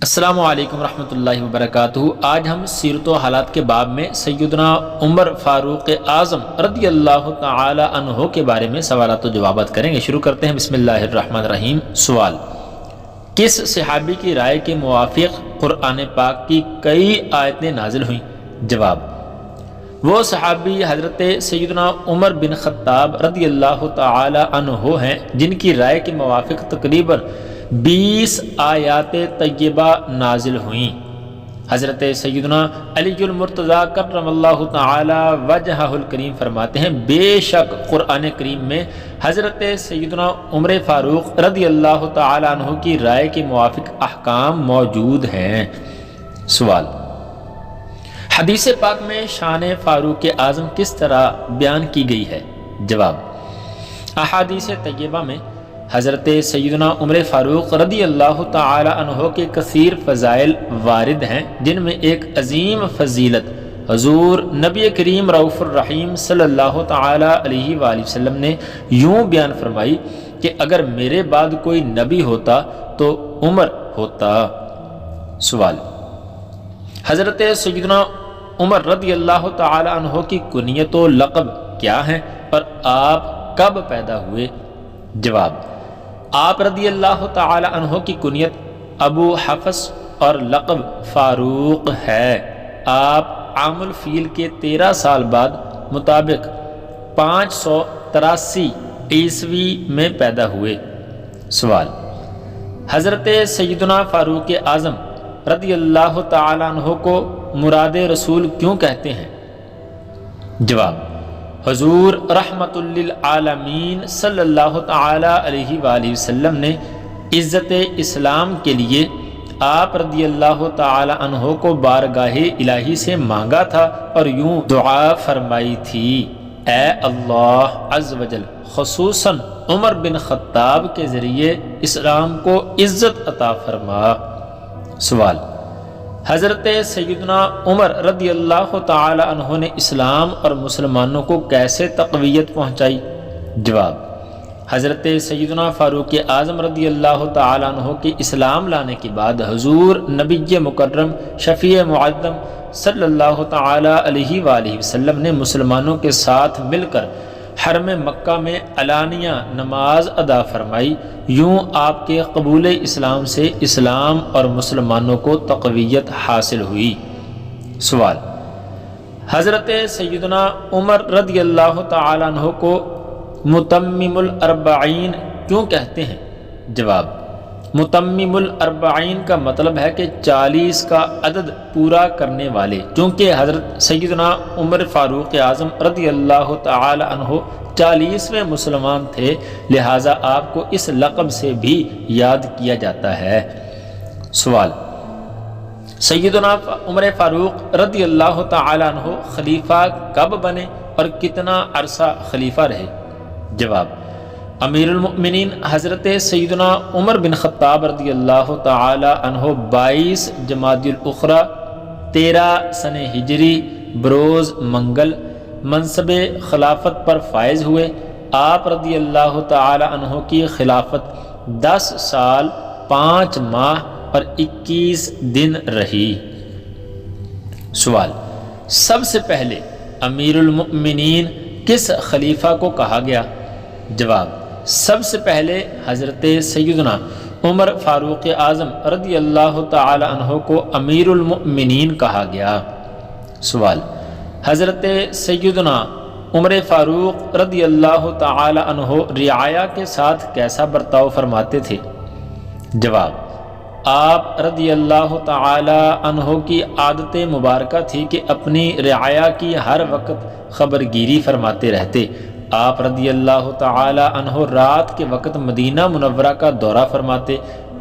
السلام علیکم ورحمۃ اللہ وبرکاتہ۔ آج ہم سیرت و حالات کے باب میں سیدنا عمر فاروق اعظم رضی اللہ تعالی عنہ کے بارے میں سوالات و جوابات کریں گے۔ شروع کرتے ہیں، بسم اللہ الرحمن الرحیم۔ سوال: کس صحابی کی رائے کے موافق قرآن پاک کی کئی آیتیں نازل ہوئیں؟ جواب: وہ صحابی حضرت سیدنا عمر بن خطاب رضی اللہ تعالی عنہ ہیں جن کی رائے کے موافق تقریباً 20 آیات طیبہ نازل ہوئیں۔ حضرت سیدنا علی المرتضیٰ کرم اللہ تعالی وجہہ الکریم فرماتے ہیں، بے شک قرآن کریم میں حضرت سیدنا عمر فاروق رضی اللہ تعالی عنہ کی رائے کے موافق احکام موجود ہیں۔ سوال: حدیث پاک میں شان فاروق اعظم کس طرح بیان کی گئی ہے؟ جواب: احادیث طیبہ میں حضرت سیدنا عمر فاروق رضی اللہ تعالی عنہ کے کثیر فضائل وارد ہیں، جن میں ایک عظیم فضیلت حضور نبی کریم رؤوف الرحیم صلی اللہ تعالی علیہ وآلہ وسلم نے یوں بیان فرمائی کہ اگر میرے بعد کوئی نبی ہوتا تو عمر ہوتا۔ سوال: حضرت سیدنا عمر رضی اللہ تعالی عنہ کی کنیت و لقب کیا ہیں اور آپ کب پیدا ہوئے؟ جواب: آپ رضی اللہ تعالی عنہ کی کنیت ابو حفص اور لقب فاروق ہے۔ آپ عام الفیل کے 13 سال بعد مطابق 583 عیسوی میں پیدا ہوئے۔ سوال: حضرت سیدنا فاروق اعظم رضی اللہ تعالی عنہ کو مراد رسول کیوں کہتے ہیں؟ جواب: حضور رحمت للعالمین صلی اللہ تعالی علیہ وآلہ وسلم نے عزت اسلام کے لیے آپ رضی اللہ تعالی عنہ کو بارگاہ الہی سے مانگا تھا اور یوں دعا فرمائی تھی، اے اللہ عز وجل خصوصاً عمر بن خطاب کے ذریعے اسلام کو عزت عطا فرما۔ سوال: حضرت سیدنا عمر رضی اللہ تعالی عنہ نے اسلام اور مسلمانوں کو کیسے تقویت پہنچائی؟ جواب: حضرت سیدنا فاروق اعظم رضی اللہ تعالی عنہ کے اسلام لانے کے بعد حضور نبی مکرم شفیع معظم صلی اللہ تعالی علیہ وآلہ وسلم نے مسلمانوں کے ساتھ مل کر حرم مکہ میں علانیہ نماز ادا فرمائی، یوں آپ کے قبول اسلام سے اسلام اور مسلمانوں کو تقویت حاصل ہوئی۔ سوال: حضرت سیدنا عمر رضی اللہ تعالی عنہ کو متمم الاربعین کیوں کہتے ہیں؟ جواب: متمم الاربعین کا مطلب ہے کہ 40 کا عدد پورا کرنے والے، چونکہ حضرت سیدنا عمر فاروق اعظم رضی اللہ تعالی عنہ 40ویں مسلمان تھے، لہٰذا آپ کو اس لقب سے بھی یاد کیا جاتا ہے۔ سوال: سیدنا عمر فاروق رضی اللہ تعالی عنہ خلیفہ کب بنے اور کتنا عرصہ خلیفہ رہے؟ جواب: امیر المؤمنین حضرت سیدنا عمر بن خطاب رضی اللہ تعالی عنہ 22 جمادی الاخری 13 سن ہجری بروز منگل منصب خلافت پر فائز ہوئے۔ آپ رضی اللہ تعالی عنہ کی خلافت 10 سال 5 ماہ اور 21 دن رہی۔ سوال: سب سے پہلے امیر المؤمنین کس خلیفہ کو کہا گیا؟ جواب: سب سے پہلے حضرت سیدنا عمر فاروق اعظم رضی اللہ تعالی عنہ کو امیر المؤمنین کہا گیا۔ سوال: حضرت سیدنا عمر فاروق رضی اللہ تعالی عنہ رعایا کے ساتھ کیسا برتاؤ فرماتے تھے؟ جواب: آپ رضی اللہ تعالی عنہ کی عادت مبارکہ تھی کہ اپنی رعایا کی ہر وقت خبرگیری فرماتے رہتے۔ آپ رضی اللہ تعالی عنہ رات کے وقت مدینہ منورہ کا دورہ فرماتے،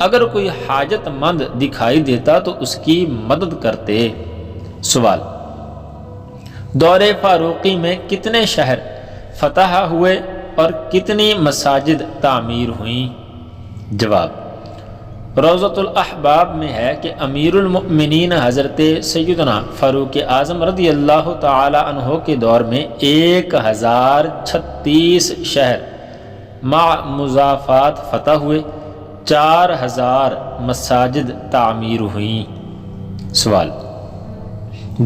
اگر کوئی حاجت مند دکھائی دیتا تو اس کی مدد کرتے۔ سوال: دور فاروقی میں کتنے شہر فتح ہوئے اور کتنی مساجد تعمیر ہوئیں؟ جواب: روضۃ الاحباب میں ہے کہ امیر المؤمنین حضرت سیدنا فاروق اعظم رضی اللہ تعالی عنہ کے دور میں 1036 شہر مع مضافات فتح ہوئے، 4000 مساجد تعمیر ہوئیں۔ سوال: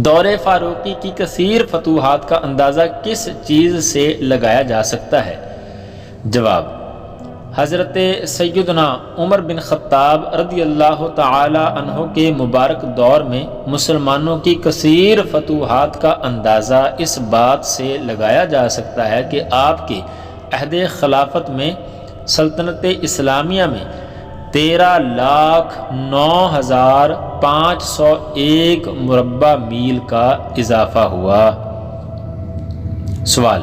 دور فاروقی کی کثیر فتوحات کا اندازہ کس چیز سے لگایا جا سکتا ہے؟ جواب: حضرت سیدنا عمر بن خطاب رضی اللہ تعالی عنہ کے مبارک دور میں مسلمانوں کی کثیر فتوحات کا اندازہ اس بات سے لگایا جا سکتا ہے کہ آپ کے عہد خلافت میں سلطنت اسلامیہ میں 13,09,501 مربع میل کا اضافہ ہوا۔ سوال: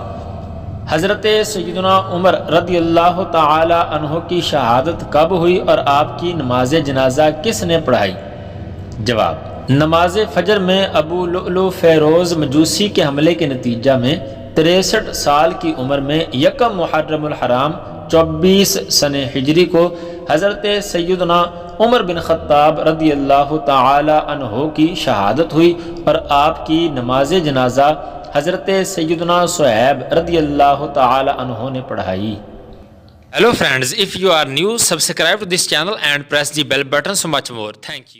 حضرت سیدنا عمر رضی اللہ تعالی عنہ کی شہادت کب ہوئی اور آپ کی نماز جنازہ کس نے پڑھائی؟ جواب: نماز فجر میں ابو لؤلؤ فیروز مجوسی کے حملے کے نتیجہ میں 63 سال کی عمر میں یکم محرم الحرام 24 سن ہجری کو حضرت سیدنا عمر بن خطاب رضی اللہ تعالی عنہ کی شہادت ہوئی اور آپ کی نماز جنازہ حضرت سیدنا صہیب رضی اللہ تعالی عنہ نے پڑھائی۔ Hello friends, if you are new, subscribe to this channel and press the bell button so much more. Thank you.